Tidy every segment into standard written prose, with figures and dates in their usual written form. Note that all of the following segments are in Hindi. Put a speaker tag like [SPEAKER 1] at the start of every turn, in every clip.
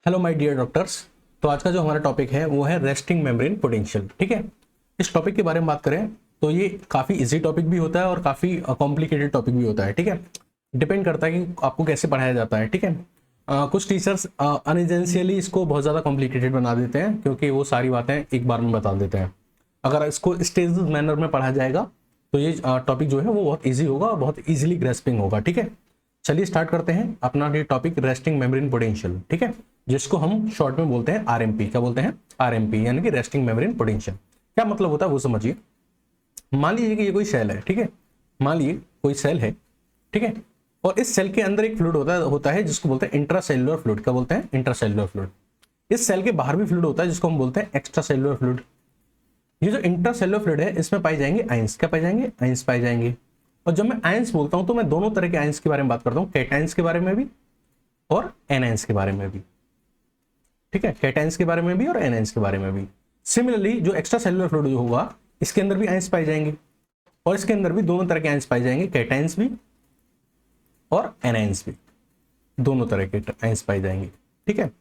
[SPEAKER 1] Hello my dear doctors. तो आज का जो हमारा टॉपिक है वो है रेस्टिंग मेम्ब्रेन पोटेंशियल। ठीक है, इस टॉपिक के बारे में बात करें तो ये काफ़ी इजी टॉपिक भी होता है और काफ़ी कॉम्प्लिकेटेड टॉपिक भी होता है। ठीक है, डिपेंड करता है कि आपको कैसे पढ़ाया जाता है। ठीक है, कुछ टीचर्स अनइंटेंशियली इसको बहुत ज़्यादा कॉम्प्लिकेटेड बना देते हैं क्योंकि वो सारी बातें एक बार में बता देते हैं। अगर इसको स्टेज मैनर में पढ़ा जाएगा तो ये टॉपिक जो है वो बहुत ईजी होगा और बहुत ईजिली ग्रेस्पिंग होगा। ठीक है, चलिए स्टार्ट करते हैं अपना ये टॉपिक रेस्टिंग मेम्ब्रेन पोटेंशियल। ठीक है, जिसको हम शॉर्ट में बोलते हैं आरएमपी। क्या बोलते हैं? आरएमपी, यानी कि रेस्टिंग मेम्ब्रेन पोटेंशियल। क्या मतलब होता है वो समझिए। मान लीजिए कि ये कोई सेल है। ठीक है, मान लीजिए कोई सेल है। ठीक है, और इस सेल के अंदर एक फ्लूइड होता है जिसको बोलते हैं इंट्रासेल्युलर फ्लूइड। क्या बोलते हैं? Intracellular fluid. इस सेल के बाहर भी फ्लूइड होता है जिसको हम बोलते हैं एक्स्ट्रासेल्युलर फ्लूइड। ये जो इंट्रासेल्युलर फ्लूइड है इसमें पाए जाएंगे आयंस। क्या पाए जाएंगे? आयंस पाए जाएंगे। और जब मैं आयंस बोलता हूं तो मैं दोनों तरह के आयंस के बारे में बात करता हूं, कैटायंस के बारे में भी और एनायंस के बारे में भी। ठीक है, कैटायंस के बारे में भी और एनायंस के बारे में भी। सिमिलरली जो एक्स्ट्रा सेल्युलर फ्लूइड जो होगा इसके अंदर भी आयंस पाए जाएंगे और इसके अंदर भी दोनों तरह के आयंस पाए जाएंगे, कैटायंस भी और एनायंस भी, दोनों तरह के आयंस पाए जाएंगे। ठीक है,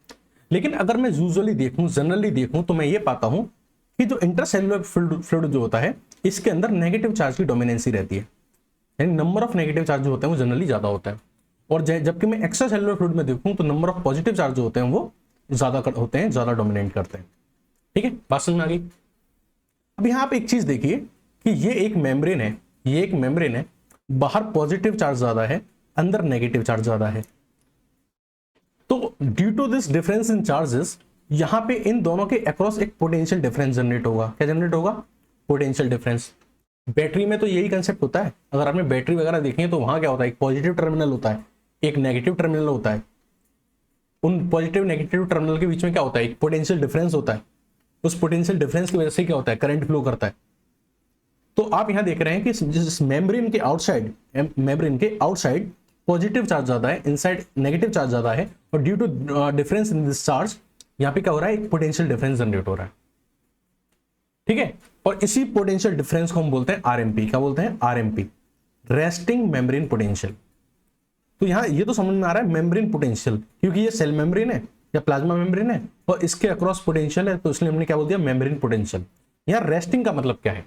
[SPEAKER 1] लेकिन अगर मैं यूजुअली देखूं, जनरली देखूं तो मैं ये पाता हूं कि जो इंट्रासेल्युलर फ्लूइड जो होता है इसके अंदर नेगेटिव चार्ज की डोमिनेंसी रहती है, यानी नंबर ऑफ नेगेटिव चार्ज जो होते हैं वो जनरली ज्यादा होता है। और जबकि मैं एक्स्ट्रा सेल्युलर फ्लूइड में देखूं तो नंबर ऑफ पॉजिटिव चार्ज जो होते हैं वो ज्यादा होते हैं, ज्यादा डोमिनेट करते हैं। ठीक है, बात समझ में आ गई। अब यहां पे एक चीज देखिए कि ये एक मेम्ब्रेन है, ये एक मेम्ब्रेन है, बाहर पॉजिटिव चार्ज ज्यादा है, अंदर नेगेटिव चार्ज ज्यादा है। तो due to this difference in charges यहां पे इन दोनों के अक्रॉस एक पोटेंशियल डिफरेंस जनरेट होगा। क्या जनरेट होगा? Potential difference. बैटरी में तो यही कंसेप्ट होता है। अगर आपने बैटरी वगैरह देखी है तो वहां क्या होता है, एक पॉजिटिव टर्मिनल होता है, एक नेगेटिव टर्मिनल होता है। उन पॉजिटिव नेगेटिव टर्मिनल के बीच में क्या होता है, एक पोटेंशियल डिफरेंस होता है। उस पोटेंशियल डिफरेंस की वजह से क्या होता है, करंट फ्लो करता है। तो आप यहां देख रहे हैं कि जिस मेम्ब्रेन के आउटसाइड पॉजिटिव चार्ज ज्यादा है, इनसाइड नेगेटिव चार्ज ज्यादा है, और due to difference in this charge यहां पे क्या हो रहा है, एक पोटेंशियल डिफरेंस जनरेट हो रहा है। ठीक है, और इसी पोटेंशियल डिफरेंस को हम बोलते हैं आरएमपी। क्या बोलते हैं? RMP, resting membrane potential. तो यहां ये तो समझ में आ रहा है मेम्ब्रेन पोटेंशियल, क्योंकि ये सेल मेम्ब्रेन है या प्लाज्मा मेम्ब्रेन है और इसके अक्रॉस पोटेंशियल है, तो इसलिए हमने क्या बोल दिया, मेम्ब्रेन पोटेंशियल। यहां रेस्टिंग का मतलब क्या है?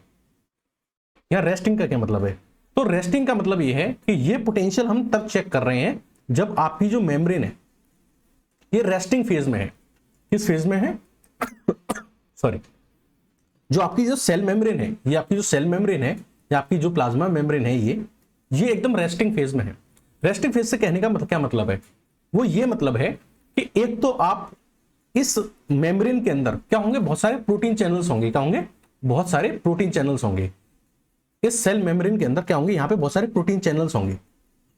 [SPEAKER 1] यहां रेस्टिंग का क्या मतलब है? तो रेस्टिंग का मतलब ये है कि ये पोटेंशियल हम तब चेक कर रहे हैं जब आपकी जो मेम्ब्रेन है ये रेस्टिंग फेज में है। किस फेज में है? सॉरी, जो आपकी जो सेल मेम्ब्रेन है, ये आपकी जो सेल मेम्ब्रेन है या आपकी जो प्लाज्मा मेम्ब्रेन है, ये एकदम रेस्टिंग फेज में है। रेस्टिंग फेज से कहने का मतलब क्या मतलब है? वो ये मतलब है कि एक तो आप इस मेम्ब्रेन के अंदर क्या होंगे, बहुत सारे प्रोटीन चैनल्स होंगे। क्या होंगे? बहुत सारे प्रोटीन चैनल्स होंगे। इस सेल मेम्ब्रेन के अंदर क्या होंगे, यहां पे बहुत सारे प्रोटीन चैनल्स होंगे।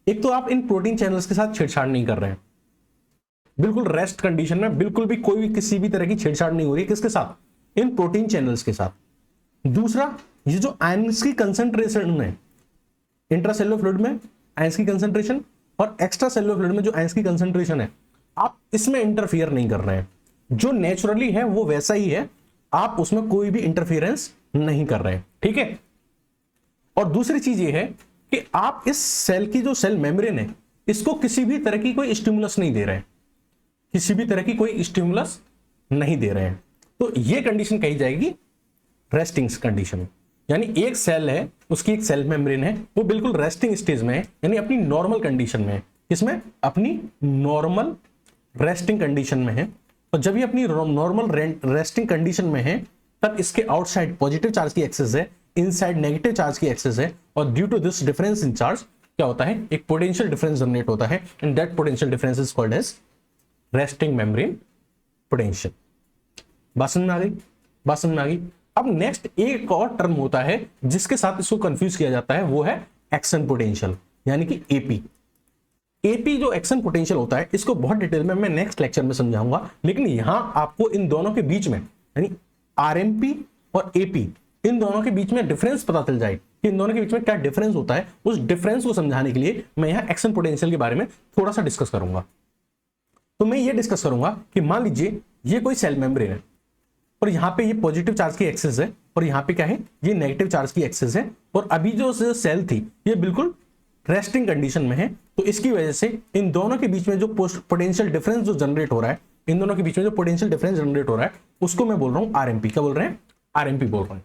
[SPEAKER 1] एक तो आप इन प्रोटीन चैनल्स के साथ छेड़छाड़ नहीं कर रहे हैं, बिल्कुल रेस्ट कंडीशन में, बिल्कुल भी कोई भी किसी भी तरह की छेड़छाड़ नहीं हो रही है। किसके साथ? इन प्रोटीन चैनल्स के साथ। दूसरा, ये जो आयंस की कंसंट्रेशन है इंट्रासेल्युलर फ्लूइड में, आयंस की कंसंट्रेशन, और एक्स्ट्रा सेल्युलर फ्लूइड में जो आयंस की कंसंट्रेशन है, आप इसमें इंटरफियर नहीं कर रहे हैं। जो नेचुरली है वो वैसा ही है, आप उसमें कोई भी इंटरफियरेंस नहीं कर रहे हैं। ठीक है, और दूसरी चीज ये है कि आप इस सेल की जो सेल मेम्ब्रेन है इसको किसी भी तरह की कोई स्टिमुलस नहीं दे रहे हैं, किसी भी तरह की कोई स्टिमुलस नहीं दे रहे हैं। तो ये कंडीशन कही जाएगी रेस्टिंग कंडीशन। यानी एक सेल है, उसकी एक सेल मेम्ब्रेन है, वो बिल्कुल रेस्टिंग स्टेज में है, यानी अपनी नॉर्मल कंडीशन में है। इसमें अपनी नॉर्मल रेस्टिंग कंडीशन में है। और जब ये अपनी नॉर्मल रेस्टिंग कंडीशन में है तब इसके आउटसाइड पॉजिटिव चार्ज की एक्सेस है, इनसाइड नेगेटिव चार्ज की एक्सेस है, और due to this difference in charge क्या होता है, एक पोटेंशियल डिफरेंस जनरेट होता है, and that potential difference is called as resting membrane potential. बात समझ में आ गई? बात समझ में आ गई। अब नेक्स्ट एक और टर्म होता है जिसके साथ इसको कंफ्यूज किया जाता है, वो है एक्शन पोटेंशियल, यानी कि एपी। एपी जो एक्शन पोटेंशियल होता है इसको बहुत डिटेल में मैं नेक्स्ट लेक्चर में समझाऊंगा, लेकिन यहां आपको इन दोनों के बीच में, यानी आरएमपी और एपी, इन दोनों के बीच में डिफरेंस पता चल जाए कि इन दोनों के बीच में क्या डिफरेंस होता है। उस डिफरेंस को समझाने के लिए मैं यहां एक्शन पोटेंशियल के बारे में थोड़ा सा डिस्कस करूंगा। तो मैं ये डिस्कस करूंगा कि मान लीजिए ये कोई सेल मेम्ब्रेन है और यहाँ पे ये पॉजिटिव चार्ज की एक्सेस है और यहाँ पे क्या है, ये नेगेटिव चार्ज की एक्सेस है, और अभी जो सेल थी ये बिल्कुल रेस्टिंग कंडीशन में है। तो इसकी वजह से इन दोनों के बीच में जो पोटेंशियल डिफरेंस जो जनरेट हो रहा है इन दोनों के बीच में जो पोटेंशियल डिफरेंस जनरेट हो रहा है उसको मैं बोल रहा हूं आरएमपी। क्या बोल रहे हैं? आरएमपी बोल रहे हैं,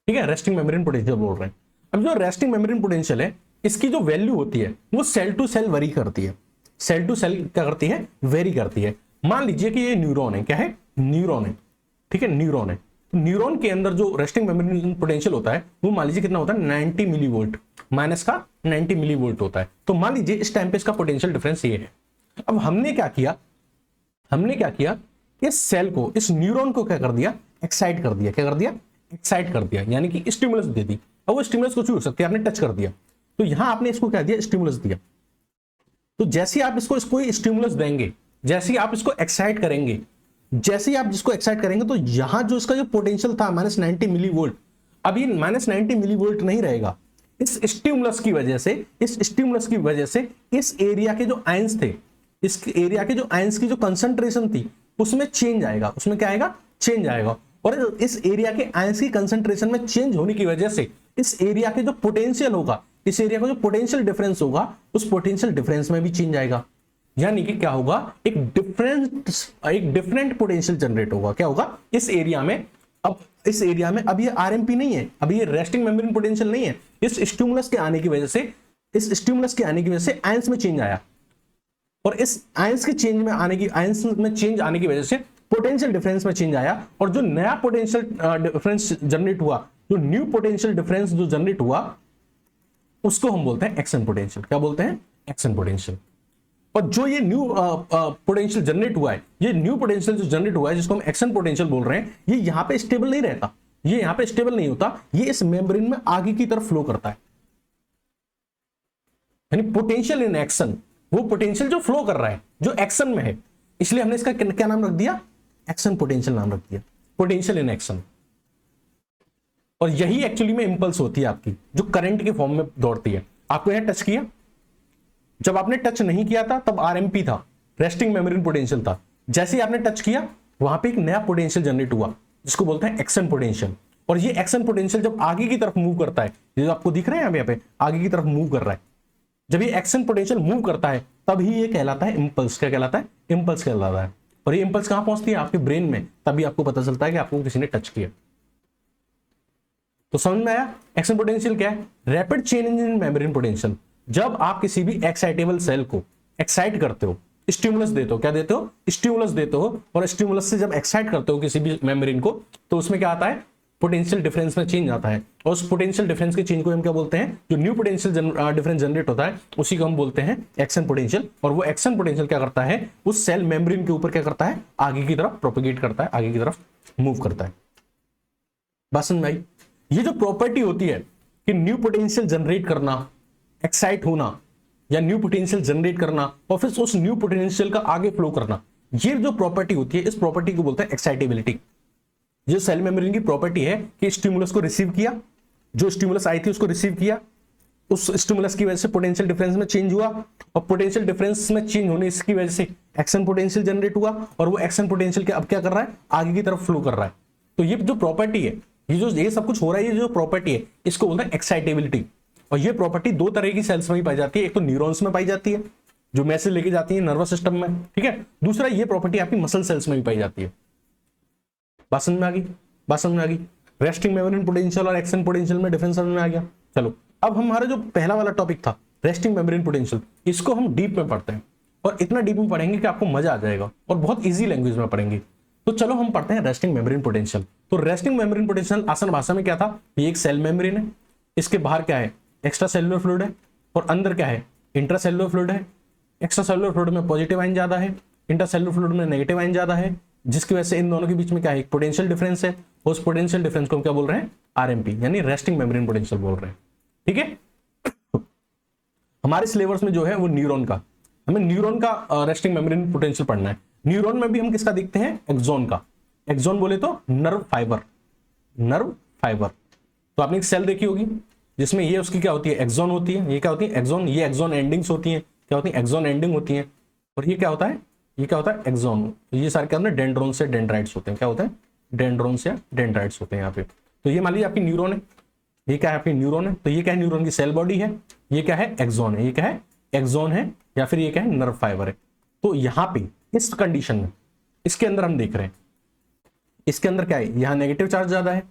[SPEAKER 1] ठीक है, रेस्टिंग मेम्ब्रेन पोटेंशियल बोल रहे हैं। अब जो रेस्टिंग मेम्ब्रेन पोटेंशियल है इसकी जो वैल्यू होती है वो सेल टू सेल वेरी करती है। सेल टू सेल क्या करती है? वेरी करती है। मान लीजिए कि ये न्यूरॉन है, क्या है? न्यूरॉन है, ठीक है, न्यूरॉन है। तो न्यूरॉन के अंदर जो रेस्टिंग मेम्ब्रेन पोटेंशियल होता है वो मान लीजिए कितना होता है? 90 मिलीवोल्ट, माइनस का 90 मिलीवोल्ट होता है। तो मान लीजिए इस टाइम पे इसका पोटेंशियल डिफरेंस ये है। अब हमने क्या किया? इस सेल को, इस न्यूरॉन को क्या कर दिया? एक्साइट कर दिया। क्या कर दिया? एक्साइट कर दिया, यानी कि स्टिमुलस दे दी। अब वो स्टिमुलस कुछ भी हो सकती है, आपने टच कर दिया, तो यहां आपने इसको क्या दिया? स्टिमुलस दिया। तो जैसे आप इसको स्टिमुलस देंगे, जैसे आप इसको एक्साइट करेंगे, जैसे ही आप जिसको एक्साइट करेंगे, तो यहां जो इसका जो पोटेंशियल था -90 मिलीवोल्ट, अब ये -90 मिलीवोल्ट नहीं रहेगा। इस स्टिमुलस की वजह से इस एरिया के जो आयंस थे, इस एरिया के जो आयंस की जो कंसंट्रेशन थी उसमें चेंज आएगा। उसमें क्या आएगा? चेंज आएगा। और इस एरिया के आयंस की कंसंट्रेशन में चेंज होने की वजह से इस एरिया के जो पोटेंशियल होगा, इस एरिया का जो पोटेंशियल डिफरेंस होगा, उस पोटेंशियल डिफरेंस में भी चेंज आएगा। यानी कि क्या होगा? एक डिफरेंट पोटेंशियल जनरेट होगा। क्या होगा? इस एरिया में अब ये आरएमपी नहीं है, अब ये रेस्टिंग मेम्ब्रेन पोटेंशियल नहीं है। इस स्टिमुलस के आने की वजह से आयंस में चेंज आया, और इस आयंस में चेंज आने की वजह से पोटेंशियल डिफरेंस में चेंज आया। और जो नया पोटेंशियल डिफरेंस जनरेट हुआ, जो न्यू पोटेंशियल डिफरेंस जो जनरेट हुआ, उसको हम बोलते हैं एक्शन पोटेंशियल। क्या बोलते हैं? Action potential. और जो ये न्यू पोटेंशियल जनरेट हुआ है, ये न्यू पोटेंशियल जो जनरेट हुआ है, जिसको हम एक्शन पोटेंशियल बोल रहे हैं, ये यहां पे स्टेबल नहीं रहता, ये यहां पे स्टेबल नहीं होता, ये इस मेम्ब्रेन में आगे की तरफ फ्लो करता है। यानी पोटेंशियल इन एक्शन, वो पोटेंशियल जो फ्लो कर रहा है, जो एक्शन में है, इसलिए हमने इसका क्या नाम रख दिया? एक्शन पोटेंशियल नाम रख दिया, पोटेंशियल इन एक्शन। और यही एक्चुअली में इंपल्स होती है आपकी, जो करंट के फॉर्म में दौड़ती है। आपको यहां टच किया, जब आपने टच नहीं किया था तब आरएमपी था, रेस्टिंग मेम्ब्रेन पोटेंशियल था। जैसे ही आपने टच किया, वहां पे एक नया पोटेंशियल जनरेट हुआ, जिसको बोलते हैं एक्शन पोटेंशियल। और ये एक्शन पोटेंशियल जब आगे की तरफ मूव करता है, ये जो आपको दिख रहा है यहाँ पे आगे की तरफ मूव कर रहा है, जब ये एक्शन पोटेंशियल मूव करता है तभी ये कहलाता है इंपल्स। क्या कहलाता है? इंपल्स कहलाता है। और ये इंपल्स कहां पहुंचती है? आपके ब्रेन में, तभी आपको पता चलता है कि आपको किसी ने टच किया। तो समझ में आया एक्शन पोटेंशियल क्या है? Rapid change in membrane potential. जब आप किसी भी एक्साइटेबल सेल को एक्साइट करते हो, स्टिमुलस देते हो, क्या देते हो? स्टिमुलस देते हो। और स्टिमुलस से जब एक्साइट करते हो किसी भी मेम्ब्रेन को, तो उसमें क्या आता है? पोटेंशियल डिफरेंस में चेंज आता है। और उस पोटेंशियल डिफरेंस के चेंज को हम क्या बोलते हैं? जो न्यू पोटेंशियल डिफरेंस जनरेट होता है, उसी को हम बोलते हैं एक्शन पोटेंशियल। और वो एक्शन पोटेंशियल क्या करता है? उस सेल मेम्ब्रेन के ऊपर क्या करता है? आगे की तरफ प्रोपेगेट करता है, आगे की तरफ मूव करता है। बात समझ में आई? ये जो प्रॉपर्टी होती है कि न्यू पोटेंशियल जनरेट करना, एक्साइट होना, या न्यू पोटेंशियल जनरेट करना और फिर उस न्यू पोटेंशियल का आगे फ्लो करना, ये जो प्रॉपर्टी होती है, इस प्रॉपर्टी को बोलते हैं एक्साइटेबिलिटी। जो सेल मेम्ब्रेन की प्रॉपर्टी है कि स्टिमुलस को रिसीव किया, जो स्टिमुलस आई थी उसको रिसीव किया, उस स्टिमुलस की वजह से पोटेंशियल डिफरेंस में चेंज हुआ, और पोटेंशियल डिफरेंस में चेंज होने की वजह से एक्शन पोटेंशियल जनरेट हुआ, और वो एक्शन पोटेंशियल अब क्या कर रहा है? आगे की तरफ फ्लो कर रहा है। तो ये जो प्रॉपर्टी है, ये सब कुछ हो रहा है, ये जो प्रॉपर्टी है, इसको बोलते हैं एक्साइटेबिलिटी। और ये प्रॉपर्टी दो तरह की सेल्स में ही पाई जाती है। एक तो न्यूरॉन्स में पाई जाती है, जो मैसेज लेके जाती है नर्वस सिस्टम में, ठीक है। दूसरा ये प्रॉपर्टी आपकी मसल सेल्स में भी पाई जाती है। बात समझ में आ गई? रेस्टिंग मेम्ब्रेन पोटेंशियल और एक्शन पोटेंशियल में डिफरेंस समझ में आ गया। चलो, अब हमारा जो पहला वाला टॉपिक था रेस्टिंग मेम्ब्रेन पोटेंशियल, इसको हम डीप में पढ़ते हैं, और इतना डीप में पढ़ेंगे कि आपको मजा आ जाएगा, और बहुत ईजी लैंग्वेज में पढ़ेंगे। तो चलो हम पढ़ते हैं रेस्टिंग मेम्ब्रेन पोटेंशियल। तो रेस्टिंग मेम्ब्रेन पोटेंशियल आसान भाषा में क्या था? ये एक सेल मेम्ब्रेन है, इसके बाहर क्या है? एक्स्ट्रा सेलुलर फ्लूइड है, और अंदर क्या है? इंट्रा सेलुलर फ्लूइड है। एक्स्ट्रा सेलुलर फ्लूइड में पॉजिटिव आयन ज्यादा है, इंट्रा सेलुलर फ्लूइड में नेगेटिव आयन ज्यादा है, जिसकी वजह से इन दोनों के बीच में क्या है? एक पोटेंशियल डिफरेंस है। उस पोटेंशियल डिफरेंस को हम क्या बोल रहे हैं? आरएमपी, यानी रेस्टिंग मेम्ब्रेन पोटेंशियल बोल रहे हैं, ठीक है। हमारे सिलेबस में जो है वो न्यूरॉन का, हमें न्यूरॉन का रेस्टिंग मेम्ब्रेन पोटेंशियल पढ़ना है। न्यूरॉन में भी हम किसका देखते हैं? एक्सॉन का। एक्सॉन बोले तो नर्व फाइबर। तो आपने एक सेल देखी होगी जिसमें ये उसकी क्या होती है? एक्सॉन होती है। ये क्या होती है? एक्सॉन। ये एक्सॉन एंडिंग्स होती है। क्या होती है? एक्सॉन एंडिंग होती है। और ये क्या होता है? ये क्या होता है? एक्सॉन। तो ये सारे क्या होते हैं? डेंड्रोन से डेंड्राइट्स होते हैं। क्या होते हैं? डेंड्रोन से डेंड्राइट्स होते हैं यहाँ पे। तो ये मान लीजिए आपकी न्यूरॉन है, ये क्या है? आपकी न्यूरॉन है। तो ये क्या है? न्यूरॉन की सेल बॉडी है। ये क्या है? एक्सॉन है। ये क्या है? एक्सॉन है, या फिर ये क्या है? नर्व फाइबर है। तो यहाँ पे इस कंडीशन में, इसके अंदर हम देख रहे हैं, इसके अंदर क्या है, यहां नेगेटिव चार्ज ज्यादा है,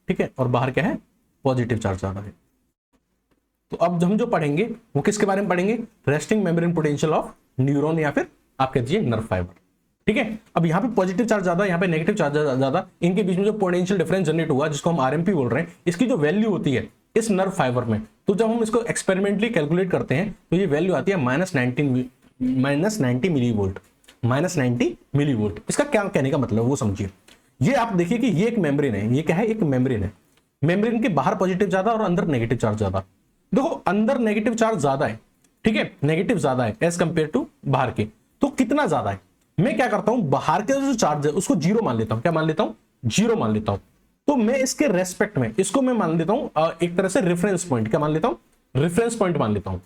[SPEAKER 1] ठीक है, और बाहर क्या है, पॉजिटिव चार्ज ज्यादा है। तो अब हम जो पढ़ेंगे वो किसके बारे में पढ़ेंगे, resting membrane potential of neuron या फिर आप कह दीजिए नर्व फाइबर, ठीक है। अब यहाँ पे पॉजिटिव चार्ज ज्यादा, यहाँ पे नेगेटिव चार्ज ज्यादा, इनके बीच में जो पोटेंशियल डिफरेंस जनरेट हुआ जिसको हम आरएमपी बोल रहे हैं, इसकी जो वैल्यू होती है इस नर्व फाइबर में, तो जब हम इसको एक्सपेरिमेंटली कैलकुलेट करते हैं तो ये वैल्यू आती है -90 मिली वोल्ट, -90 मिली वोल्ट। इसका क्या कहने का मतलब है वो समझिए। ये आप देखिए कि ये एक मेम्ब्रेन है, ये क्या है, एक मेम्ब्रेन है, मेम्ब्रेन के बाहर पॉजिटिव ज्यादा और अंदर नेगेटिव चार्ज ज्यादा। देखो अंदर नेगेटिव चार्ज ज्यादा है, ठीक है, नेगेटिव ज्यादा है एज कंपेयर टू बाहर के। तो कितना ज्यादा है, मैं क्या करता हूं, बाहर के जो चार्ज है उसको जीरो मान लेता हूं, क्या मान लेता हूं, जीरो मान लेता हूं। तो मैं इसके रेस्पेक्ट में इसको मैं मान लेता हूं एक तरह से रेफरेंस पॉइंट, क्या मान लेता हूं, रेफरेंस पॉइंट मान लेता हूं।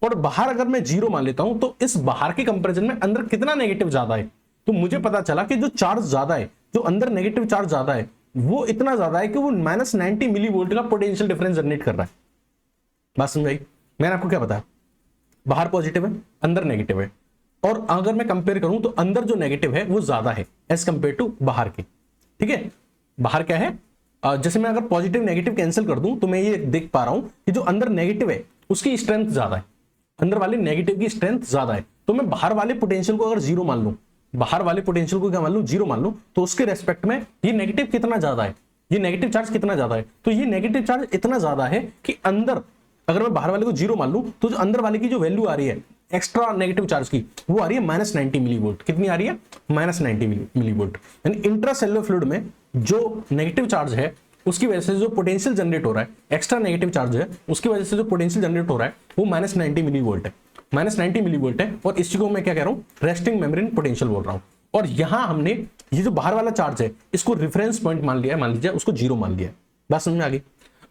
[SPEAKER 1] और बाहर अगर मैं जीरो मान लेता हूं तो इस बाहर के कंपैरिजन में अंदर कितना नेगेटिव ज्यादा है, तो मुझे पता चला कि जो चार्ज ज्यादा है, जो अंदर नेगेटिव चार्ज ज्यादा है, वो इतना ज्यादा है कि वो -90 मिली वोल्ट का पोटेंशियल डिफरेंस जनरेट कर रहा है। बात समझाई, मैंने आपको क्या बताया, बाहर पॉजिटिव है, अंदर नेगेटिव है, और अगर मैं कंपेयर करूं तो अंदर जो नेगेटिव है वो ज्यादा है एज कंपेयर टू बाहर के, ठीक है। बाहर क्या है, जैसे मैं अगर पॉजिटिव नेगेटिव कैंसिल कर दूं तो मैं ये देख पा रहा हूं कि जो अंदर नेगेटिव है उसकी स्ट्रेंथ ज्यादा है, अंदर वाले नेगेटिव की स्ट्रेंथ ज्यादा है। तो मैं बाहर वाले पोटेंशियल को अगर जीरो मान लूं, बाहर वाले पोटेंशियल को क्या मान लूं, जीरो मान लूं, तो उसके रेस्पेक्ट में ये नेगेटिव कितना ज्यादा है, ये नेगेटिव चार्ज कितना ज्यादा है, तो ये नेगेटिव चार्ज इतना ज्यादा है कि अंदर अगर मैं बाहर वाले को जीरो मान लूं तो जो अंदर वाले की जो वैल्यू आ रही है एक्स्ट्रा नेगेटिव चार्ज की, वो आ रही है -90 मिली वोल्ट। कितनी आ रही है, -90 मिली वोल्ट। यानी इंट्रासेल्युलर फ्लूइड में जो नेगेटिव चार्ज है उसकी वजह से जो पोटेंशियल जनरेट हो रहा है, एक्स्ट्रा नेगेटिव चार्ज है उसकी वजह से जो पोटेंशियल जनरेट हो रहा है वो -90 मिली वोल्ट है, -90 मिली वोल्ट है। और इसी को मैं क्या कह रहा हूं, रेस्टिंग मेम्ब्रेन पोटेंशियल बोल रहा हूं। और यहां हमने ये जो बाहर वाला चार्ज है इसको रेफरेंस पॉइंट मान लिया है, मान लीजिए उसको जीरो मान लिया है। बात समझ में आ गई।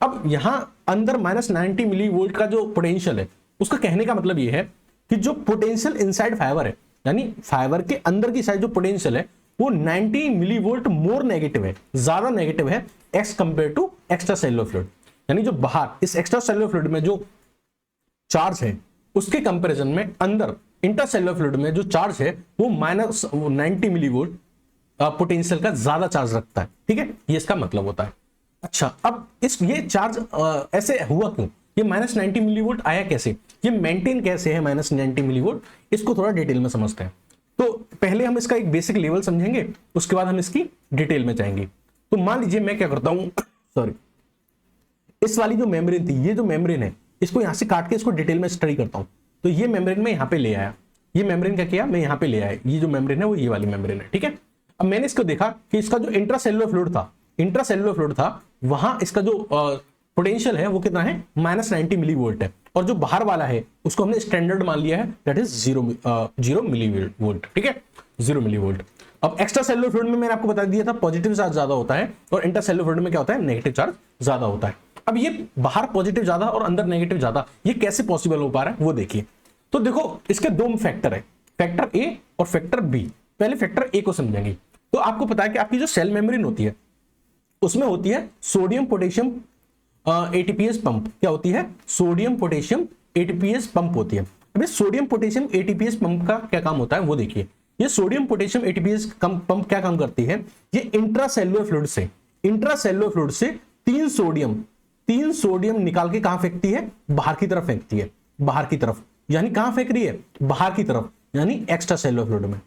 [SPEAKER 1] अब यहां अंदर -90 मिली वोल्ट का जो पोटेंशियल है, उसका कहने का मतलब ये है कि जो पोटेंशियल इनसाइड फाइबर है, यानी फाइबर के अंदर की साइड जो पोटेंशियल है वो 90 मिली वोल्ट मोर नेगेटिव है, ज्यादा नेगेटिव है as compare to extracellular fluid. यानी जो बाहर इस एक्स्ट्रा सेल्युलर फ्लूइड में जो चार्ज है उसके कंपैरिजन में अंदर इंटरसेल्युलर फ्लूइड में जो चार्ज है वो -90 मिली वोल्ट पोटेंशियल का ज्यादा चार्ज रखता है, ठीक है, ये इसका मतलब होता है। अच्छा, अब ये चार्ज ऐसे हुआ क्यों, ये -90 मिली वोल्ट आया कैसे, ये मेंटेन कैसे है -90 मिली वोल्ट, इसको थोड़ा डिटेल में समझते हैं। तो पहले हम इसका एक बेसिक लेवल समझेंगे, उसके बाद हम इसकी डिटेल में जाएंगे। तो मान लीजिए मैं क्या करता हूं, सॉरी, इस वाली जो मेम्ब्रेन थी, ये जो मेम्ब्रेन है इसको यहां से काट के इसको डिटेल में स्टडी करता हूं। तो ये मेम्ब्रेन में यहां पे ले आया, ये मेम्ब्रेन क्या किया, मैं यहां पे ले आया, ये जो मेम्ब्रेन है वो ये वाली मेम्ब्रेन है, ठीक है। अब मैंने इसको देखा कि इसका जो इंट्रासेल्युलर फ्लूइड था, वहां इसका जो पोटेंशियल है वो कितना है, -90 मिली वोल्ट है। और जो बाहर वाला है उसको हमने स्टैंडर्ड मान लिया है, दैट इज 0 मिली वोल्ट, ठीक है, 0 मिली वोल्ट। अब एक्स्ट्रा सेल्युलर फ्लूइड में मैंने आपको बता दिया था पॉजिटिव चार्ज ज्यादा होता है और इंटरसेल्युलर फ्लूइड में क्या होता है, नेगेटिव चार्ज ज्यादा होता है। अब ये बाहर पॉजिटिव ज्यादा और अंदर नेगेटिव ज्यादा, ये कैसे पॉसिबल हो पा रहा है वो देखिए। तो देखो इसके दो फैक्टर है, फैक्टर ए और फैक्टर बी। पहले फैक्टर ए को समझेंगे। तो आपको पता है कि आपकी जो सेल मेम्ब्रेन होती है उसमें होती है सोडियम पोटेशियम एटीपीएस पंप। क्या होती है, सोडियम पोटेशियम एटीपीएस पंप होती है। अभी सोडियम पोटेशियम एटीपीएस पंप का क्या काम होता है वो देखिए। ये सोडियम पोटेशियम एटीपीएस पंप क्या काम करती है, ये इंट्रासेल्युलर फ्लूइड से तीन सोडियम निकाल के कहां फेंकती है, बाहर की तरफ फेंकती है, बाहर की तरफ। यानी कहां फेंक रही है, बाहर की तरफ, यानी एक्स्ट्रा सेल्युलर फ्लूइड में।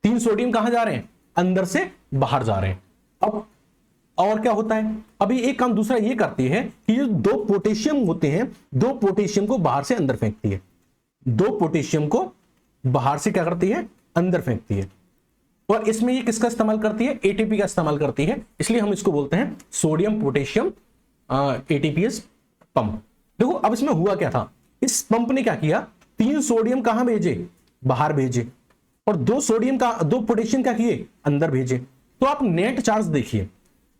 [SPEAKER 1] 3 सोडियम कहां जा रहे हैं, अंदर से बाहर जा रहे हैं। अब और क्या होता है, अभी एक काम दूसरा ये करती है कि जो 2 पोटेशियम होते हैं, 2 पोटेशियम को बाहर से अंदर फेंकती है, 2 पोटेशियम को बाहर से क्या करती है, अंदर फेंकती है। और इसमें ये किसका इस्तेमाल करती है, एटीपी का इस्तेमाल करती है, इसलिए हम इसको बोलते हैं सोडियम पोटेशियम एटीपीएस पंप। देखो अब इसमें हुआ क्या था, इस पंप ने क्या किया, 3 सोडियम कहां भेजे, बाहर भेजे, और 2 पोटेशियम क्या किए, अंदर भेजे। तो आप नेट चार्ज देखिए,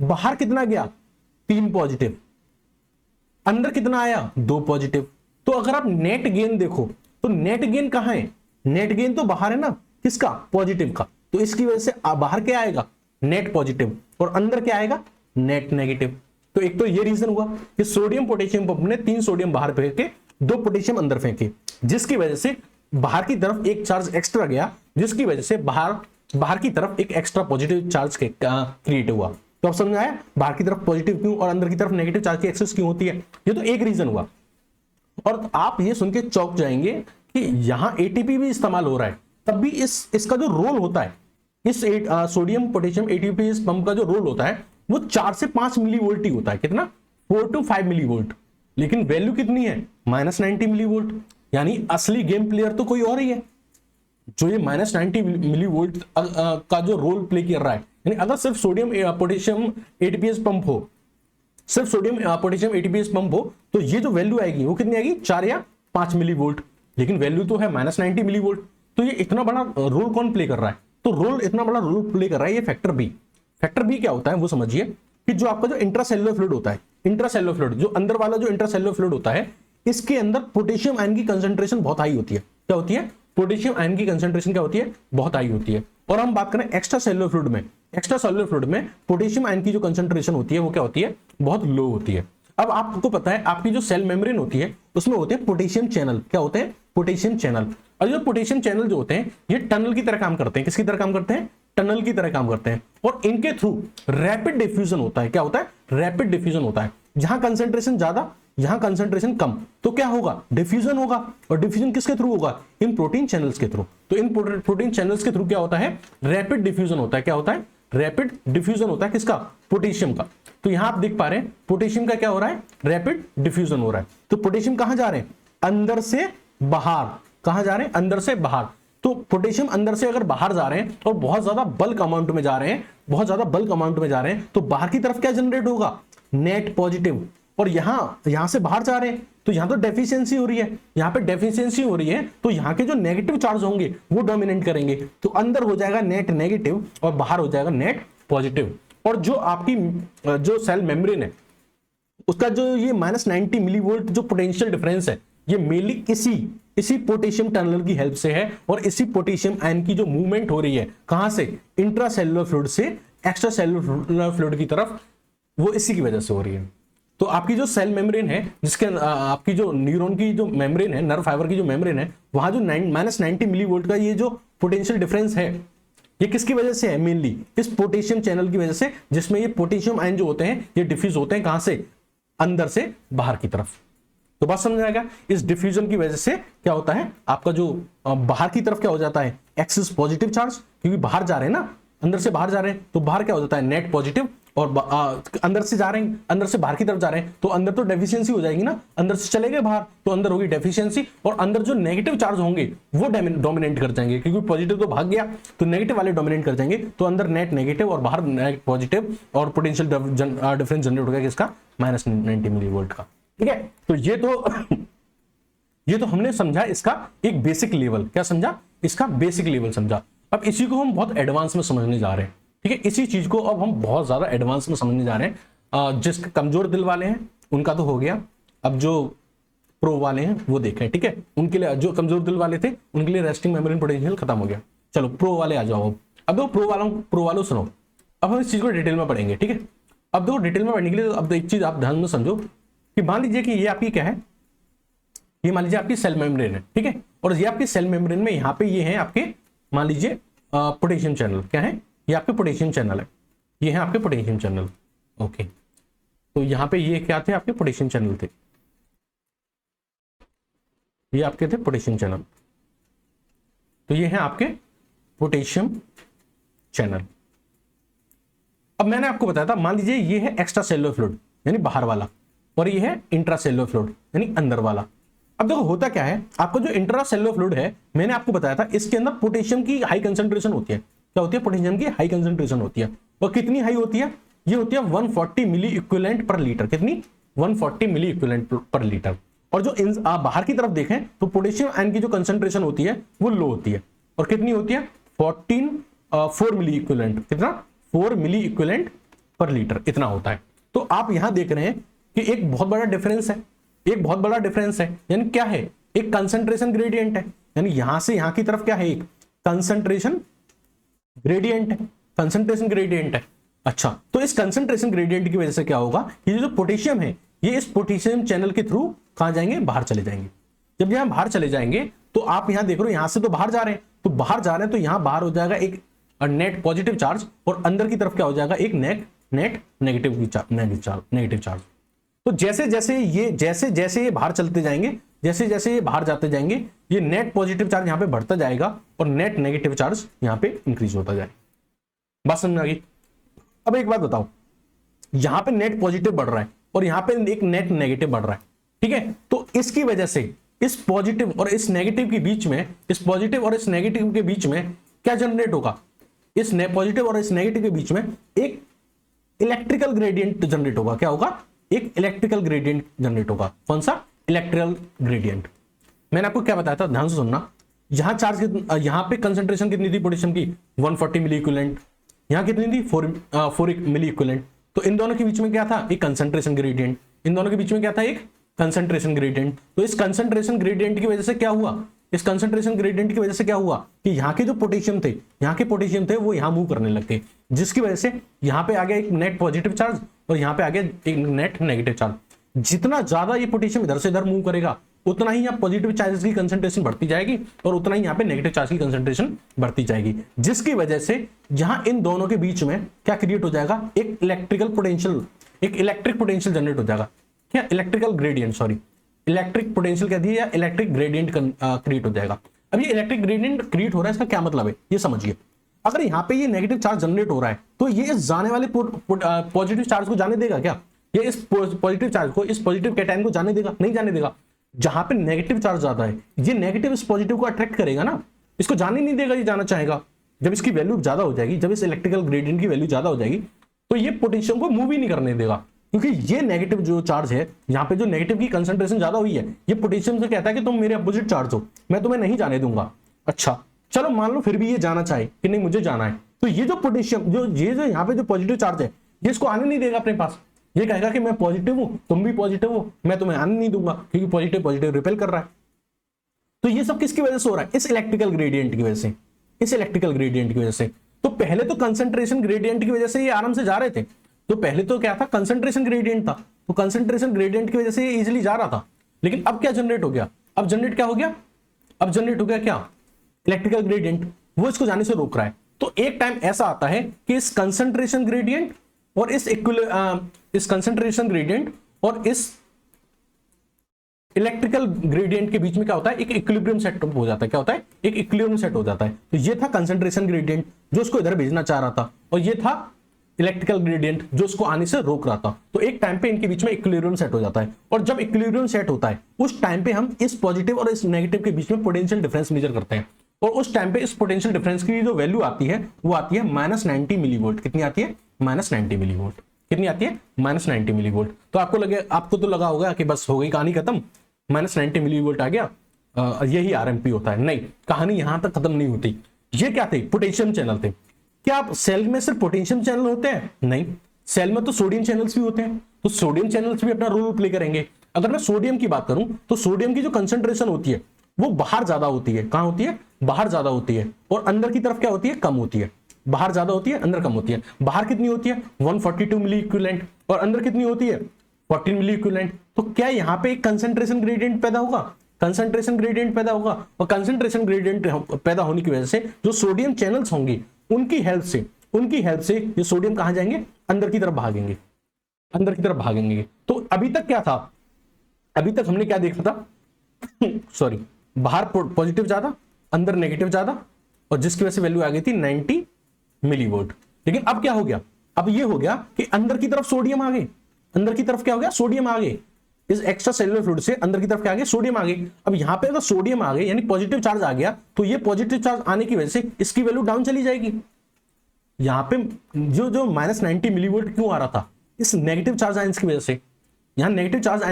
[SPEAKER 1] बाहर कितना गया, 3 पॉजिटिव, अंदर कितना आया, 2 पॉजिटिव। तो अगर आप नेट गेन देखो तो नेट गेन कहां है, नेट गेन तो बाहर है ना, किसका, पॉजिटिव का। तो इसकी वजह से बाहर क्या आएगा, नेट पॉजिटिव, और अंदर क्या आएगा, नेट नेगेटिव। तो एक तो ये रीजन हुआ कि सोडियम पोटेशियम पंप ने 3 सोडियम बाहर फेंके, 2 पोटेशियम अंदर फेंके, जिसकी वजह से बाहर की तरफ एक चार्ज एक्स्ट्रा गया जिसकी वजह से बाहर की तरफ एक एक्स्ट्रा पॉजिटिव चार्ज क्रिएट हुआ। तो आप समझ आया बाहर की तरफ पॉजिटिव क्यों और अंदर की तरफ नेगेटिव चार्ज की एक्सेस क्यों होती है, ये तो एक रीजन हुआ। और आप ये सुन के चौंक जाएंगे कि यहां एटीपी भी इस्तेमाल हो रहा है, तब भी इसका जो रोल होता है, इस सोडियम पोटेशियम एटीपी पंप का जो रोल होता है वो 4 से 5 मिलीवोल्ट ही होता है। कितना? 4 to 5 मिलीवोल्ट। लेकिन वैल्यू कितनी है? -90 मिलीवोल्ट। यानी असली गेम प्लेयर तो कोई और ही है जो ये -90 मिलीवोल्ट का जो रोल प्ले कर रहा है। यानी अगर सिर्फ सोडियम पोटेशियम एटीपीएस पंप हो, सिर्फ सोडियम पोटेशियम एटीपीएस पंप हो, तो ये जो वैल्यू आएगी वो कितनी आएगी? 4 या 5 मिलीवोल्ट। लेकिन वैल्यू तो है -90 मिलीवोल्ट। तो ये इतना बड़ा रोल कौन प्ले कर रहा है? तो रोल इतना बड़ा रोल प्ले कर रहा है ये फैक्टर बी। फैक्टर बी क्या होता है वो समझिए कि जो आपका जो इंट्रासेलुलर फ्लूइड होता है, इंट्रासेलुलर फ्लूइड जो अंदर वाला जो इंट्रासेलुलर फ्लूइड होता है, इसके अंदर पोटेशियम आयन की कंसंट्रेशन बहुत हाई होती है। क्या होती है? पोटेशियम आयन की कंसंट्रेशन क्या होती है? बहुत हाई होती है। और हम बात करें एक्स्ट्रा सेलुलर फ्लूइड में, एक्स्ट्रा सेलुलर फ्लूइड में पोटेशियम आयन की जो कंसंट्रेशन होती है वो क्या होती है? बहुत लो होती है। अब आपको पता है आपकी जो सेल मेम्ब्रेन होती है उसमें होते हैं पोटेशियम चैनल। क्या होते हैं? Potassium channel. और जो पोटेशियम चैनल जो होते हैं ये टनल की तरह काम करते हैं। किसकी तरह काम करते हैं? टनल की तरह काम करते हैं। और इनके थ्रू रैपिड डिफ्यूजन होता है। क्या होता है? रैपिड डिफ्यूजन होता है। जहां कंसंट्रेशन ज्यादा, यहां कंसंट्रेशन कम, तो क्या होगा? डिफ्यूजन होगा। और डिफ्यूजन किसके थ्रू होगा? इन प्रोटीन चैनल्स के थ्रू। तो इन प्रोटीन चैनल्स के थ्रू क्या होता है? रैपिड डिफ्यूजन होता है। क्या होता है? रैपिड डिफ्यूजन होता है। किसका? पोटेशियम का। तो यहां आप देख पा रहे हैं पोटेशियम का क्या हो रहा है? रैपिड डिफ्यूजन हो रहा है। तो पोटेशियम कहां जा रहे हैं? अंदर से बाहर। कहां जा रहे हैं? अंदर से बाहर। तो पोटेशियम अंदर से अगर बाहर जा रहे हैं और बहुत ज्यादा बल्क अमाउंट में जा रहे हैं, बहुत ज्यादा बल्क अमाउंट में जा रहे हैं, तो बाहर की तरफ क्या जनरेट होगा? Net positive. और यहां से बाहर जा रहे हैं तो यहां तो डेफिशिएंसी हो रही है, यहां पे डेफिशिएंसी हो रही है, तो यहां के जो नेगेटिव चार्ज होंगे वो डोमिनेट करेंगे। तो अंदर हो जाएगा नेट नेगेटिव और बाहर हो जाएगा नेट पॉजिटिव। और जो आपकी जो सेल मेम्ब्रेन है उसका जो ये -90 मिलीवोल्ट जो पोटेंशियल डिफरेंस है, ये मेनली इसी पोटेशियम टनल की हेल्प से है। और इसी पोटेशियम आयन की जो मूवमेंट हो रही है कहां से? इंट्रासेलुलर फ्लूइड से एक्स्ट्रा सेलुलर फ्लूइड की तरफ, वो इसी की वजह से हो रही है। तो आपकी जो सेल मेम्ब्रेन है, जिसके आपकी जो न्यूरॉन की जो मेम्ब्रेन है, नर्व फाइबर की जो मेम्ब्रेन है, वहां जो -90 मिलीवोल्ट का ये जो पोटेंशियल डिफरेंस है, ये किसकी वजह से है? मेनली इस पोटेशियम चैनल की वजह से, जिसमें ये पोटेशियम आयन जो होते हैं ये डिफ्यूज होते हैं कहां से? अंदर से बाहर की तरफ। तो बात समझ आएगा? इस डिफ्यूजन की वजह से क्या होता है? आपका जो बाहर की तरफ क्या हो जाता है? एक्सेस पॉजिटिव चार्ज, क्योंकि बाहर जा रहे हैं ना, अंदर से बाहर जा रहे हैं, तो बाहर क्या हो जाता है? Net positive. और अंदर से जा रहे हैं, अंदर से बाहर की तरफ जा रहे हैं, तो अंदर तो डेफिशिएंसी हो जाएगी ना, अंदर से चले गए बाहर तो अंदर होगी डेफिशिएंसी। और अंदर जो नेगेटिव चार्ज होंगे वो डोमिनेट कर जाएंगे, क्योंकि पॉजिटिव तो भाग गया तो नेगेटिव वाले डोमिनेट कर जाएंगे। तो अंदर नेट नेगेटिव और बाहर नेट पॉजिटिव, और पोटेंशियल डिफरेंस जनरेट होगा किसका? -90 मिलीवोल्ट का। ठीक है, तो ये तो हमने समझा इसका एक बेसिक लेवल। क्या समझा? इसका बेसिक लेवल समझा। अब इसी को हम बहुत एडवांस में समझने जा रहे हैं। ठीक है, इसी चीज को अब हम बहुत ज्यादा एडवांस में समझने जा रहे हैं। जिसके कमजोर दिल वाले हैं उनका तो हो गया, अब जो प्रो वाले हैं वो देखें। ठीक है, उनके लिए, जो कमजोर दिल वाले थे उनके लिए रेस्टिंग मेम्ब्रेन पोटेंशियल खत्म हो गया। चलो प्रो वाले आ जाओ। अब देखो प्रो वालों सुनो, अब हम इस चीज को डिटेल में पढ़ेंगे। ठीक है, अब देखो डिटेल में पढ़ने के लिए अब एक चीज आप ध्यान में समझो कि मान लीजिए कि ये आपकी क्या है? ये मान लीजिए आपकी सेल मेम्ब्रेन है। ठीक है, और ये आपकी सेल मेम्ब्रेन में यहाँ पे ये है आपके, मान लीजिए पोटेशियम चैनल। क्या है? ये आपके पोटेशियम चैनल है, ये है आपके पोटेशियम चैनल। ओके, तो यहाँ पे ये क्या थे? आपके पोटेशियम चैनल थे, ये आपके थे पोटेशियम चैनल। तो ये है आपके पोटेशियम चैनल। अब मैंने आपको बताया था, मान लीजिए ये है एक्स्ट्रा सेलुलर फ्लूइड यानी बाहर वाला, और ये है इंट्रासेलुलर फ्लूइड यानी अंदर वाला। अब देखो होता क्या है, आपका जो इंट्रासेलुलर फ्लूइड है, मैंने आपको बताया था इसके अंदर पोटेशियम की हाई कंसंट्रेशन होती है। क्या होती है? पोटेशियम की हाई कंसंट्रेशन होती है। और कितनी हाई होती है? ये होती है 140 मिली इक्विवेलेंट पर लीटर। कितनी? 140 मिली इक्विवेलेंट पर लीटर। और जो बाहर की तरफ देखें तो पोटेशियम आयन की जो कंसंट्रेशन होती है वो लो होती है। और कितनी होती है? 4 मिली इक्विवेलेंट। कितना? 4 मिली इक्विवेलेंट पर लीटर, इतना होता है। तो आप यहां देख रहे हैं कि एक बहुत बड़ा डिफरेंस है, एक बहुत बड़ा डिफरेंस है। यानी क्या है? एक कंसंट्रेशन ग्रेडियंट है। यानी यहां से यहां की तरफ क्या है? एक कंसंट्रेशन ग्रेडियंट है, कंसंट्रेशन ग्रेडियंट है। अच्छा, तो इस कंसंट्रेशन ग्रेडियंट की वजह से क्या होगा? ये जो पोटेशियम है ये इस पोटेशियम चैनल के थ्रू कहां जाएंगे? बाहर चले जाएंगे। जब यहां बाहर चले जाएंगे तो आप यहां देख रहे हो, यहां से तो बाहर जा रहे हैं, तो बाहर जा रहे हैं तो यहां बाहर हो जाएगा एक नेट पॉजिटिव चार्ज और अंदर की तरफ क्या हो जाएगा, एक नेट नेगेटिव चार्ज। तो जैसे जैसे ये बाहर चलते जाएंगे, जैसे जैसे ये बाहर जाते जाएंगे, ये नेट पॉजिटिव चार्ज यहां पे बढ़ता जाएगा और नेट नेगेटिव चार्ज यहां पे इंक्रीज होता जाएगा। बात समझ में आ गई? अब एक बात बताओ, यहां पे नेट पॉजिटिव बढ़ रहा है और यहां पे एक नेट नेगेटिव बढ़ रहा है, ठीक है। तो इसकी वजह से इस पॉजिटिव और इस नेगेटिव के बीच में, इस पॉजिटिव और इस नेगेटिव के बीच में क्या जनरेट होगा, इस पॉजिटिव और इस नेगेटिव के बीच में एक इलेक्ट्रिकल ग्रेडियंट जनरेट होगा। क्या होगा? एक इलेक्ट्रिकल ग्रेडियंट जनरेट होगा। कौन सा? Electrical gradient. मैंने आपको क्या बताया था, ध्यान से सुनना। यहां चार्ज, यहां पे कंसंट्रेशन कितनी थी पोटेशियम की? 140 मिली इक्विवेलेंट। यहां कितनी थी? 4 मिली इक्विवेलेंट। तो इन दोनों के बीच में क्या था? एक कंसंट्रेशन ग्रेडियंट। इन दोनों के बीच में क्या था? एक कंसंट्रेशन ग्रेडियंट। तो इस कंसंट्रेशन ग्रेडियंट की वजह से क्या हुआ, इस कंसंट्रेशन ग्रेडियंट की वजह से क्या हुआ कि यहाँ के जो पोटेशियम थे, यहाँ के पोटेशियम थे वो यहाँ मूव करने लगते, जिसकी वजह से यहाँ पे आ गया एक नेट पॉजिटिव चार्ज और यहाँ पे आ गया एक नेट नेगेटिव चार्ज। जितना ज्यादा ये पोटेशियम इधर से इधर मूव करेगा उतना ही यहाँ पॉजिटिव चार्ज की कंसंट्रेशन बढ़ती जाएगी और उतना ही यहाँ पे नेगेटिव चार्ज की कंसंट्रेशन बढ़ती जाएगी, जिसकी वजह से यहाँ इन दोनों के बीच में क्या क्रिएट हो जाएगा? एक इलेक्ट्रिकल पोटेंशियल, एक इलेक्ट्रिक पोटेंशियल जनरेट हो जाएगा। क्या? Electrical gradient, sorry, electric potential कह दिया, या इलेक्ट्रिक ग्रेडियंट क्रिएट हो जाएगा। अब ये इलेक्ट्रिक ग्रेडियंट क्रिएट हो रहा है, इसका क्या मतलब है ये समझिए। अगर यहाँ पे ये नेगेटिव चार्ज जनरेट हो रहा है तो ये इस जाने वाले पॉजिटिव चार्ज को जाने देगा क्या? ये इस पॉजिटिव चार्ज को, इस पॉजिटिव कैटायन को जाने देगा? नहीं जाने देगा। जहां पे नेगेटिव चार्ज ज्यादा है ये नेगेटिव इस पॉजिटिव को अट्रैक्ट करेगा ना, इसको जाने नहीं देगा, ये जाना चाहेगा। जब इसकी वैल्यू ज्यादा हो जाएगी, जब इस इलेक्ट्रिकल ग्रेडियंट की वैल्यू ज्यादा हो जाएगी तो ये पोटेशियम को मूव ही नहीं करने देगा, क्योंकि ये नेगेटिव जो चार्ज है, यहाँ पे जो नेगेटिव की कंसंट्रेशन ज्यादा हुई है, ये पोटेशियम से कहता है कि तुम मेरे अपोजिट चार्ज हो, मैं तुम्हें नहीं जाने दूंगा। अच्छा चलो मान लो फिर भी ये जाना चाहे कि नहीं मुझे जाना है, तो ये जो पोटेशियम जो यहाँ पे जो पॉजिटिव चार्ज है ये इसको आने नहीं देगा अपने पास। ये कहेगा कि मैं पॉजिटिव हूं, तुम भी पॉजिटिव हो, मैं तुम्हें आने नहीं दूंगा, क्योंकि पॉजिटिव पॉजिटिव रिपेल कर रहा है। तो ये सब किसकी वजह से हो रहा है? इस इलेक्ट्रिकल ग्रेडियंट की वजह से, इस इलेक्ट्रिकल ग्रेडियंट की वजह से। तो पहले तो कंसंट्रेशन ग्रेडियंट की वजह से ये आराम से जा रहे थे, तो पहले तो क्या था? कंसंट्रेशन ग्रेडियंट था, तो कंसंट्रेशन ग्रेडियंट की वजह से ये इजीली जा रहा था। लेकिन अब क्या जनरेट हो गया? अब जनरेट क्या हो गया? अब जनरेट हो गया क्या? इलेक्ट्रिकल ग्रेडियंट, वो इसको जाने से रोक रहा है। तो एक टाइम ऐसा आता है कि इस कंसंट्रेशन ग्रेडियंट और इस कंसंट्रेशन ग्रेडियंट और इस इलेक्ट्रिकल ग्रेडियंट के बीच में क्या होता है? एक इक्विलिब्रियम सेट हो जाता है। क्या होता है? एक इक्विलिब्रियम सेट हो जाता है। तो ये था कंसंट्रेशन ग्रेडियंट जो उसको इधर भेजना चाह रहा था, और ये था इलेक्ट्रिकल ग्रेडियंट जो उसको आने से रोक रहा था। तो एक टाइम पे इनके बीच में इक्विलिब्रियम सेट हो जाता है, और जब इक्विलिब्रियम सेट होता है उस टाइम पे हम इस पॉजिटिव और इस नेगेटिव के बीच में पोटेंशियल डिफरेंस मेजर करते हैं, और उस टाइम पे इस पोटेंशियल डिफरेंस की जो वैल्यू आती है वो आती है -90 मिलीवोल्ट। कितनी आती है? -90 मिलीवोल्ट। कितनी आती है? -90 मिलीवोल्ट। तो आपको तो लगा होगा कि बस हो गई कहानी खत्म, -90 मिलीवोल्ट आ गया, यही आरएमपी होता है। नहीं, कहानी यहां तक खत्म नहीं होती। ये क्या थे? पोटेशियम चैनल थे। क्या आप सेल में सिर्फ पोटेशियम चैनल होते हैं? नहीं, सेल में तो सोडियम चैनल्स भी होते हैं, तो सोडियम चैनल्स भी अपना रोल प्ले करेंगे। अगर मैं सोडियम की बात करूं तो सोडियम की जो कंसंट्रेशन होती है वो बाहर ज्यादा होती है। कहां होती है? बाहर ज्यादा होती है, और अंदर की तरफ क्या होती है? कम होती है। बाहर ज्यादा होती है, अंदर कम होती है। बाहर कितनी होती है? 142 मिली इक्विवेलेंट, और अंदर कितनी होती है? 14 मिली इक्विवेलेंट। तो क्या यहाँ पे एक कंसंट्रेशन ग्रेडियंट पैदा होगा? कंसंट्रेशन ग्रेडियंट पैदा होगा, और कंसंट्रेशन ग्रेडियंट पैदा होने की वजह से जो सोडियम चैनल्स होंगी उनकी हेल्प से ये सोडियम कहां जाएंगे? अंदर की तरफ भागेंगे, अंदर की तरफ भागेंगे। तो अभी तक क्या था? अभी तक हमने क्या देखा था? सॉरी, बाहर पॉजिटिव ज्यादा, अंदर नेगेटिव ज्यादा, और जिसकी वजह से वैल्यू आ गई थी 90 मिलीवोल्ट। लेकिन अब क्या हो गया? अब ये हो गया कि अंदर की तरफ सोडियम आ गए। अंदर की तरफ क्या हो गया? सोडियम आ गए। इस एक्स्ट्रा सेलुलर फ्लूइड से अंदर की तरफ क्या आ गए? सोडियम आ गए। अब यहां पे अगर सोडियम आ गए यानी पॉजिटिव चार्ज आ गया, तो ये पॉजिटिव चार्ज आने की वजह से इसकी वैल्यू डाउन चली जाएगी। यहां पे जो -90 मिलीवोल्ट क्यों आ रहा था? इस नेगेटिव चार्ज आयंस की वजह से। यहां नेगेटिव चार्ज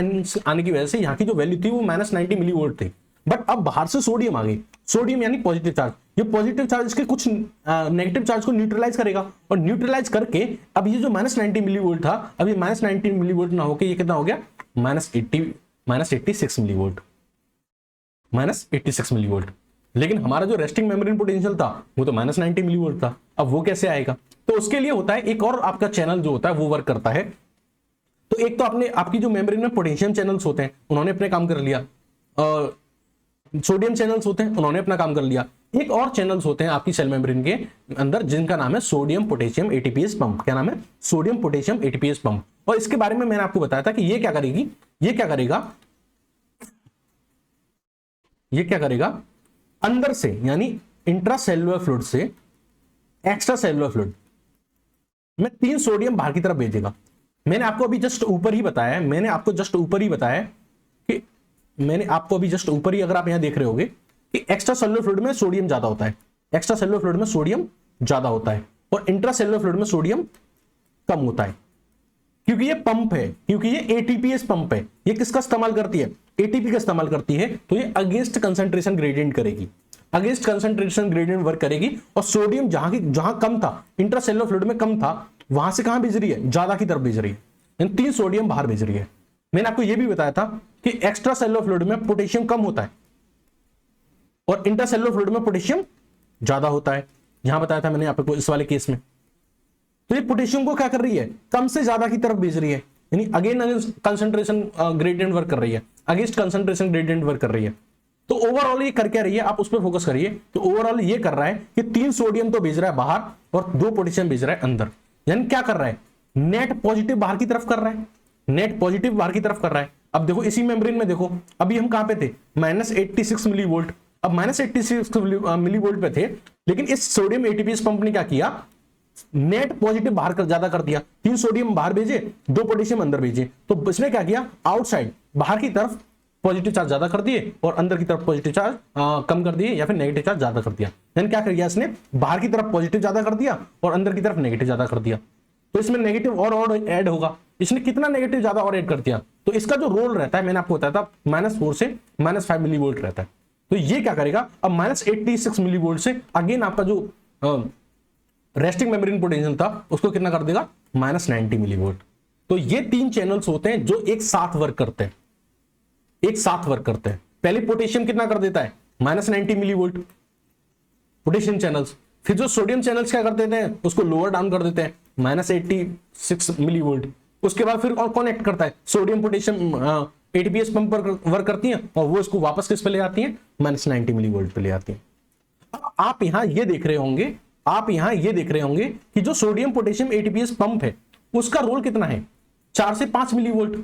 [SPEAKER 1] आने की वजह से यहां की जो वैल्यू थी वो -90 मिलीवोल्ट थी। बट अब बाहर से सोडियम आ गई। सोडियम यानी पॉजिटिव चार्ज। ये पॉजिटिव चार्ज इसके कुछ नेगेटिव चार्ज को न्यूट्रलाइज करेगा, और न्यूट्रलाइज करके अब ये जो -90 मिलीवोल्ट था, अब ये -90 मिलीवोल्ट ना होकर ये कितना हो गया? -86 मिलीवोल्ट। -86 मिलीवोल्ट। लेकिन हमारा जो रेस्टिंग मेम्ब्रेन पोटेंशियल था वो तो -90 मिलीवोल्ट था। अब वो कैसे आएगा? तो उसके लिए होता है एक और आपका चैनल जो होता है वो वर्क करता है। तो एक तो आपकी जो मेम्ब्रेन में पोटेशियम चैनल्स होते हैं उन्होंने अपने काम कर लिया, सोडियम चैनल्स होते हैं उन्होंने अपना काम कर लिया। एक और चैनल्स होते हैं आपकी सेल मेम्ब्रेन के अंदर जिनका नाम है सोडियम पोटेशियम एटीपीएस पंप। क्या नाम है? Sodium potassium ATPase pump. और इसके बारे में मैंने आपको बताया था कि ये क्या करेगी, ये क्या करेगा, ये क्या करेगा, अंदर से यानी इंट्रासेलुलर फ्लूइड से एक्स्ट्रा सेलुलर फ्लूइड में 3 सोडियम बाहर की तरफ भेजेगा। मैंने आपको अभी जस्ट ऊपर ही बताया, मैंने आपको जस्ट ऊपर ही बताया कि मैंने आपको अभी जस्ट ऊपर ही, अगर आप यहां देख रहे होगे कि एक्स्ट्रा सेलुलर फ्लूइड में सोडियम ज्यादा होता है, एक्स्ट्रा सेलुलर फ्लूइड में सोडियम ज्यादा होता है और इंट्रा सेलुलर फ्लूइड में सोडियम कम होता है। क्योंकि ये पंप है, क्योंकि ये एटीपीएस पंप है। ये किसका इस्तेमाल करती है? एटीपी का इस्तेमाल करती है। तो ये अगेंस्ट कंसंट्रेशन ग्रेडियंट करेगी, अगेंस्ट कंसंट्रेशन ग्रेडियंट वर्क करेगी। और सोडियम जहां कम था, इंट्रासेलुलर फ्लूइड में कम था, वहां से कहां भेज रही है? ज्यादा की तरफ भेज रही है। 3 सोडियम बाहर भेज रही है। मैंने आपको यह भी बताया था कि एक्स्ट्रा सेलुलर फ्लूइड में पोटेशियम कम होता है और इंट्रासेलुलर फ्लूइड में पोटेशियम ज्यादा होता है। यहां बताया था मैंने आपको इस वाले केस में। तो ये पोटेशियम को क्या कर रही है? कम से ज्यादा की तरफ भेज रही है, यानी again against concentration gradient work कर रही है, अगेंस्ट कंसंट्रेशन ग्रेडियंट वर्क कर रही है। तो ओवरऑल ये कर क्या रही है, आप उस पर फोकस करिए। तो ओवरऑल ये कर रहा है कि 3 सोडियम तो भेज रहा है बाहर और 2 पोटेशियम भेज रहा है अंदर। यानी क्या कर रहा है? नेट पॉजिटिव बाहर की तरफ कर रहा है, नेट पॉजिटिव बाहर की तरफ कर रहा है। अब देखो इसी मेम्ब्रेन में देखो, अभी हम कहां पे थे? -86 मिलीवोल्ट। अब -86 मिलीवोल्ट पे थे, लेकिन इस सोडियम एटीपीएस पंप ने क्या किया? नेट पॉजिटिव बाहर कर ज्यादा कर दिया। 3 सोडियम बाहर भेजे, 2 पोटेशियम अंदर भेजे। तो इसने क्या किया? आउटसाइड बाहर की तरफ पॉजिटिव चार्ज ज्यादा कर दिए और अंदर की तरफ पॉजिटिव चार्ज कम कर दिए, या फिर नेगेटिव चार्ज ज्यादा कर दिया। यानी क्या कर दिया इसने? बाहर की तरफ पॉजिटिव ज्यादा कर दिया और अंदर की तरफ नेगेटिव ज्यादा कर दिया। तो इसमें नेगेटिव और ऐड होगा। इसने कितना नेगेटिव ज्यादा और ऐड कर दिया? तो इसका जो रोल रहता है, मैंने आपको बताया था, -4 से -5 मिलीवोल्ट रहता है। तो ये क्या करेगा? अब -86 मिलीवोल्ट से अगेन आपका जो रेस्टिंग मेम्ब्रेन पोटेंशियल था उसको कितना कर देगा? -90 मिलीवोल्ट। तो ये 3 चैनल्स होते हैं जो एक साथ वर्क करते हैं, एक साथ वर्क करते हैं। पहले पोटेशियम कितना कर देता है? -90 मिलीवोल्ट पोटेशियम चैनल्स। फिर जो सोडियम चैनल्स क्या कर देते हैं? उसको लोअर डाउन कर देते हैं, -86 मिलीवोल्ट। उसके बाद फिर और कौन एक्ट करता है? सोडियम पोटेशियम एटीपीएस पंप पर वर्क करती हैं और वो इसको वापस किस पे ले आती हैं? -90 मिलीवोल्ट पे ले आती हैं। अब आप यहां ये देख रहे होंगे, आप यहां ये देख रहे होंगे कि जो सोडियम पोटेशियम एटीपीएस पंप है उसका रोल कितना है? 4 से 5 मिलीवोल्ट।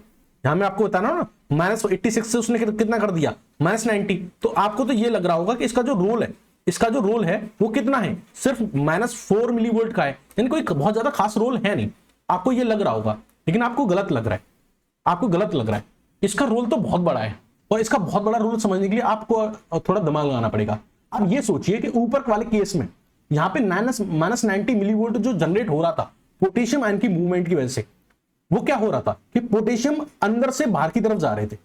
[SPEAKER 1] यहां मैं आपको बताना ना, -86 से उसने कितना कर दिया? -90। तो आपको तो ये लग रहा होगा कि इसका जो रोल है, इसका जो रोल है वो कितना है? सिर्फ -4 मिलीवोल्ट का है, यानी कोई बहुत ज्यादा खास रोल है नहीं। आपको ये लग रहा होगा, लेकिन आपको गलत लग रहा है, आपको गलत लग रहा है। इसका रोल तो बहुत बड़ा है और इसका बहुत बड़ा रोल समझने के लिए आपको थोड़ा दिमाग लगाना पड़ेगा। अब ये सोचिए कि ऊपर वाले केस में यहां पे -90 मिलीवोल्ट जो जनरेट हो रहा था पोटेशियम आयन की मूवमेंट की वजह से, वो क्या हो रहा था कि पोटेशियम अंदर से बाहर की तरफ जा रहे थे।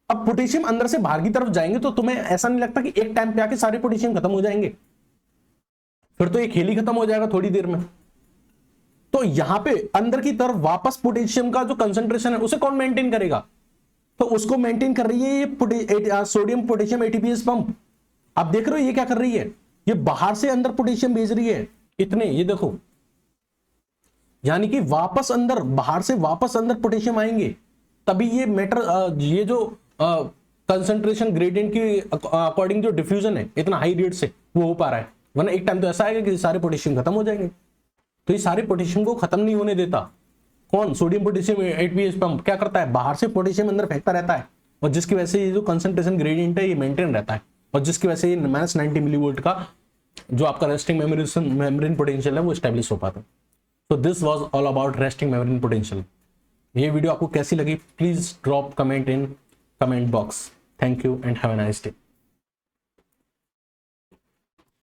[SPEAKER 1] अब पोटेशियम अंदर से बाहर की तरफ जाएंगे तो तुम्हें ऐसा नहीं लगता कि एक टाइम पे आके सारे पोटेशियम खत्म हो जाएंगे? फिर तो एक खेल ही खत्म हो जाएगा थोड़ी देर में। तो यहां पे अंदर की तरफ वापस पोटेशियम का जो कंसंट्रेशन है उसे कौन मेंटेन करेगा? तो उसको मेंटेन कर रही है ये सोडियम पोटेशियम एटीपीएस पंप। आप देख रहे हो ये क्या कर रही है? ये बाहर से अंदर पोटेशियम भेज रही है इतने, ये देखो, यानी कि वापस अंदर, बाहर से वापस अंदर पोटेशियम आएंगे, तभी ये मैटर, ये जो कंसंट्रेशन ग्रेडियंट की अकॉर्डिंग जो डिफ्यूजन है इतना हाई रेट से वो हो पा रहा है। वरना एक टाइम तो ऐसा आएगा कि सारे पोटेशियम खत्म हो जाएंगे। तो ये सारे पोटेशियम को खत्म नहीं होने देता कौन? सोडियम पोटेशियम एटीपीएस पंप क्या करता है? बाहर से पोटेशियम अंदर फेंकता रहता है और जिसकी वजह से ये जो कंसंट्रेशन ग्रेडियंट है ये मेंटेन रहता है और जिसकी वजह से ये -90 मिलीवोल्ट का जो आपका रेस्टिंग मेम्ब्रेन पोटेंशियल है वो एस्टैब्लिश हो पाता है। तो this was all about resting membrane potential. ये वीडियो आपको कैसी लगी? Please drop comment in comment box. Thank you and have a nice day.